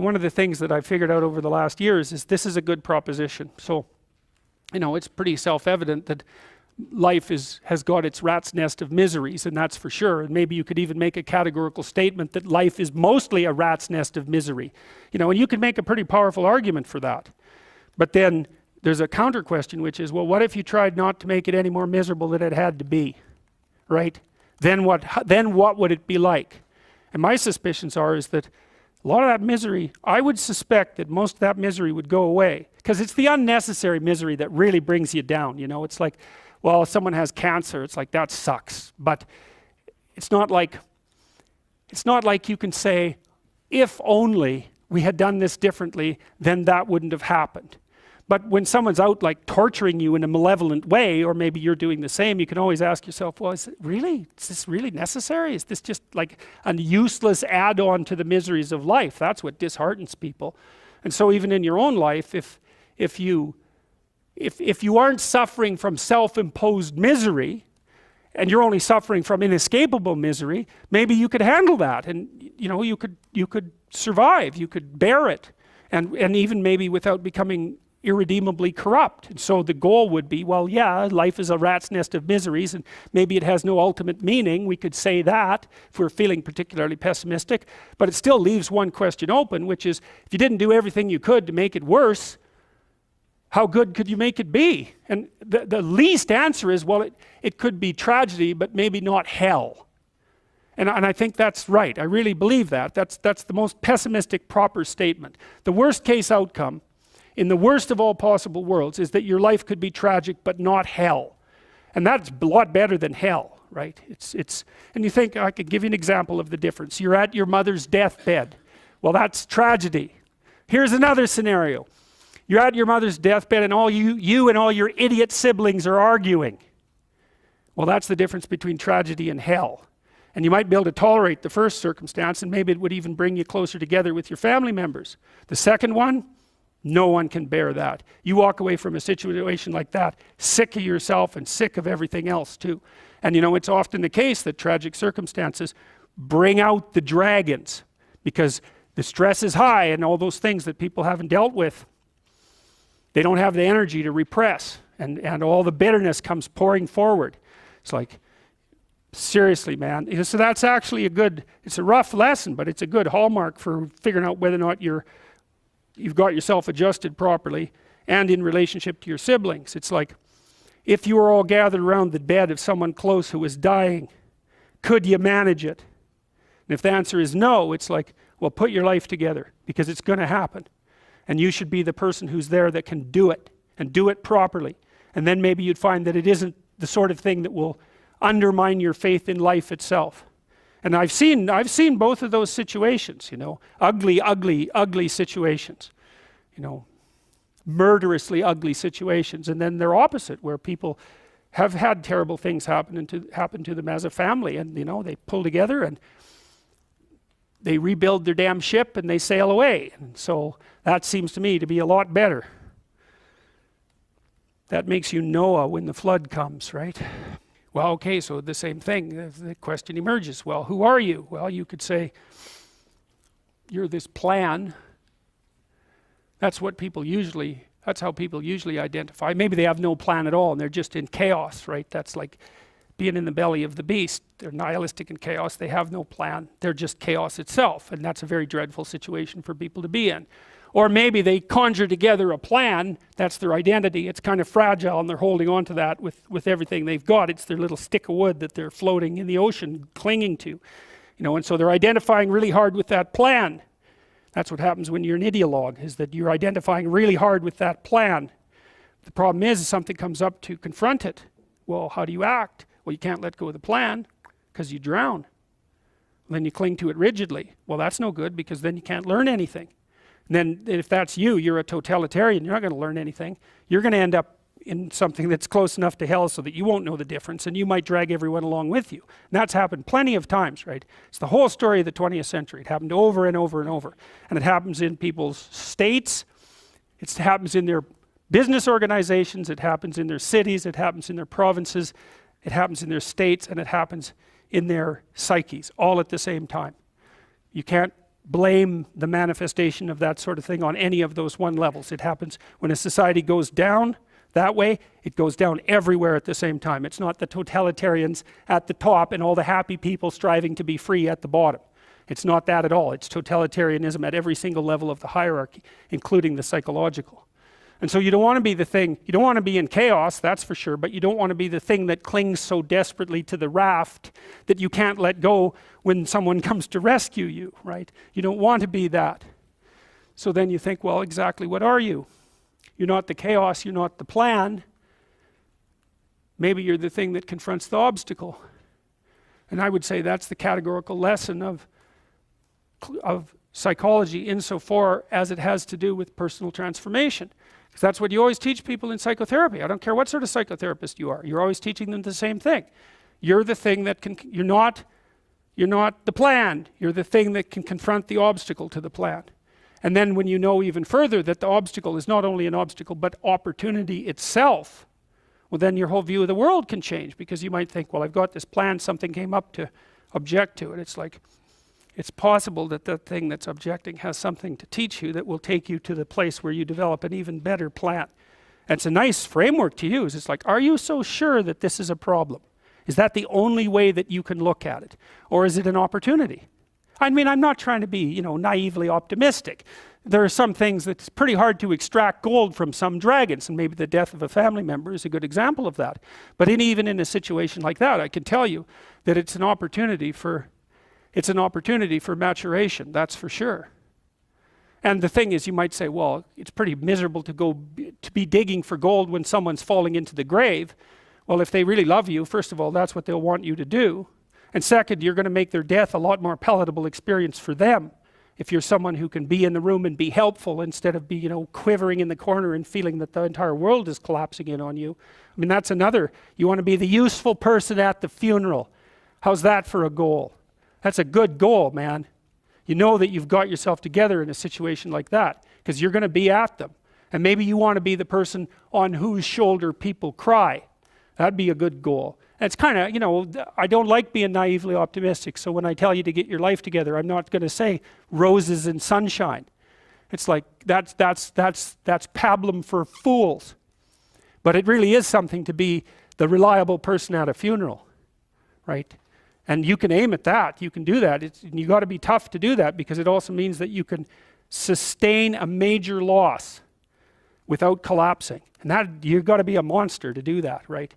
one of the things that I've figured out over the last years is this is a good proposition. So, it's pretty self-evident that life has got its rat's nest of miseries, and that's for sure. And maybe you could even make a categorical statement that life is mostly a rat's nest of misery. And you can make a pretty powerful argument for that. But then there's a counter question, which is, well, what if you tried not to make it any more miserable than it had to be, right? Then what would it be like? And my suspicions is that a lot of that misery, I would suspect that most of that misery would go away, because it's the unnecessary misery that really brings you down. It's like, well, if someone has cancer, it's like, that sucks. But it's not like you can say, if only we had done this differently, then that wouldn't have happened. But when someone's out like torturing you in a malevolent way, or maybe you're doing the same, you can always ask yourself, well, is this really necessary? Is this just like a useless add-on to the miseries of life? That's what disheartens people. And so even in your own life, if you aren't suffering from self-imposed misery, and you're only suffering from inescapable misery, maybe you could handle that, and you could survive, you could bear it, and even maybe without becoming irredeemably corrupt. And so the goal would be, well, yeah, life is a rat's nest of miseries, and maybe it has no ultimate meaning. We could say that if we're feeling particularly pessimistic, but it still leaves one question open, which is, if you didn't do everything you could to make it worse, how good could you make it be? And the least answer is, well, it could be tragedy, but maybe not hell. And I think that's right. I really believe that. That's the most pessimistic, proper statement. The worst case outcome, in the worst of all possible worlds, is that your life could be tragic, but not hell. And that's a lot better than hell, right? And you think, I could give you an example of the difference. You're at your mother's deathbed. Well, that's tragedy. Here's another scenario. You're at your mother's deathbed, and all you and all your idiot siblings are arguing. Well, that's the difference between tragedy and hell. And you might be able to tolerate the first circumstance, and maybe it would even bring you closer together with your family members. The second one, no one can bear that. You walk away from a situation like that sick of yourself and sick of everything else too. And it's often the case that tragic circumstances bring out the dragons, because the stress is high and all those things that people haven't dealt with, they don't have the energy to repress, and all the bitterness comes pouring forward. It's like, seriously, man. So that's actually it's a rough lesson, but it's a good hallmark for figuring out whether or not you've got yourself adjusted properly and in relationship to your siblings. It's like, if you were all gathered around the bed of someone close who was dying, could you manage it? And if the answer is no, it's like, well, put your life together, because it's going to happen. And you should be the person who's there that can do it, and do it properly. And then maybe you'd find that it isn't the sort of thing that will undermine your faith in life itself. And I've seen both of those situations, ugly situations, murderously ugly situations. And then they're opposite, where people have had terrible things happen to them as a family, and they pull together and they rebuild their damn ship and they sail away. And so that seems to me to be a lot better. That makes you Noah when the flood comes, right? Well, okay, so the same thing, the question emerges. Well, who are you? Well, you could say, you're this plan. That's how people usually identify. Maybe they have no plan at all and they're just in chaos, right? That's like being in the belly of the beast. They're nihilistic in chaos. They have no plan. They're just chaos itself. And that's a very dreadful situation for people to be in. Or maybe they conjure together a plan. That's their identity. It's kind of fragile, and they're holding on to that with everything they've got. It's their little stick of wood that they're floating in the ocean, clinging to. And so they're identifying really hard with that plan. That's what happens when you're an ideologue, is that you're identifying really hard with that plan. The problem is something comes up to confront it. Well, how do you act? Well, you can't let go of the plan, because you drown. And then you cling to it rigidly. Well, that's no good, because then you can't learn anything. And then if that's you're a totalitarian, you're not going to learn anything. You're going to end up in something that's close enough to hell so that you won't know the difference, and you might drag everyone along with you. And that's happened plenty of times, right? It's the whole story of the 20th century. It happened over and over and over. And it happens in people's states. It happens in their business organizations. It happens in their cities. It happens in their provinces. It happens in their states, and it happens in their psyches, all at the same time. You can't blame the manifestation of that sort of thing on any of those one levels. It happens when a society goes down that way, it goes down everywhere at the same time. It's not the totalitarians at the top and all the happy people striving to be free at the bottom. It's not that at all. It's totalitarianism at every single level of the hierarchy, including the psychological. And so you don't want to be the thing, you don't want to be in chaos, that's for sure, but you don't want to be the thing that clings so desperately to the raft that you can't let go when someone comes to rescue you, right? You don't want to be that. So then you think, well, exactly what are you? You're not the chaos, you're not the plan. Maybe you're the thing that confronts the obstacle. And I would say that's the categorical lesson of psychology insofar as it has to do with personal transformation. Because that's what you always teach people in psychotherapy. I don't care what sort of psychotherapist you are. You're always teaching them the same thing. You're the thing that can, you're not the plan. You're the thing that can confront the obstacle to the plan. And then when you know even further that the obstacle is not only an obstacle, but opportunity itself, well, then your whole view of the world can change, because you might think, well, I've got this plan, something came up to object to it. It's like, it's possible that the thing that's objecting has something to teach you that will take you to the place where you develop an even better plan. And it's a nice framework to use. It's like, are you so sure that this is a problem? Is that the only way that you can look at it? Or is it an opportunity? I mean, I'm not trying to be, naively optimistic. There are some things that's pretty hard to extract gold from some dragons, and maybe the death of a family member is a good example of that. But even in a situation like that, I can tell you that it's an opportunity for maturation, that's for sure. And the thing is, you might say, well, it's pretty miserable to be digging for gold when someone's falling into the grave. Well, if they really love you, first of all, that's what they'll want you to do. And second, you're going to make their death a lot more palatable experience for them if you're someone who can be in the room and be helpful instead of be, quivering in the corner and feeling that the entire world is collapsing in on you. I mean, that's another. You want to be the useful person at the funeral. How's that for a goal? That's a good goal, man. You know that you've got yourself together in a situation like that because you're going to be at them. And maybe you want to be the person on whose shoulder people cry. That'd be a good goal. And it's kind of, I don't like being naively optimistic. So when I tell you to get your life together, I'm not going to say roses and sunshine. It's like, that's pablum for fools. But it really is something to be the reliable person at a funeral, right? And you can aim at that, you can do that. You got to be tough to do that, because it also means that you can sustain a major loss without collapsing. And that, you've got to be a monster to do that, right?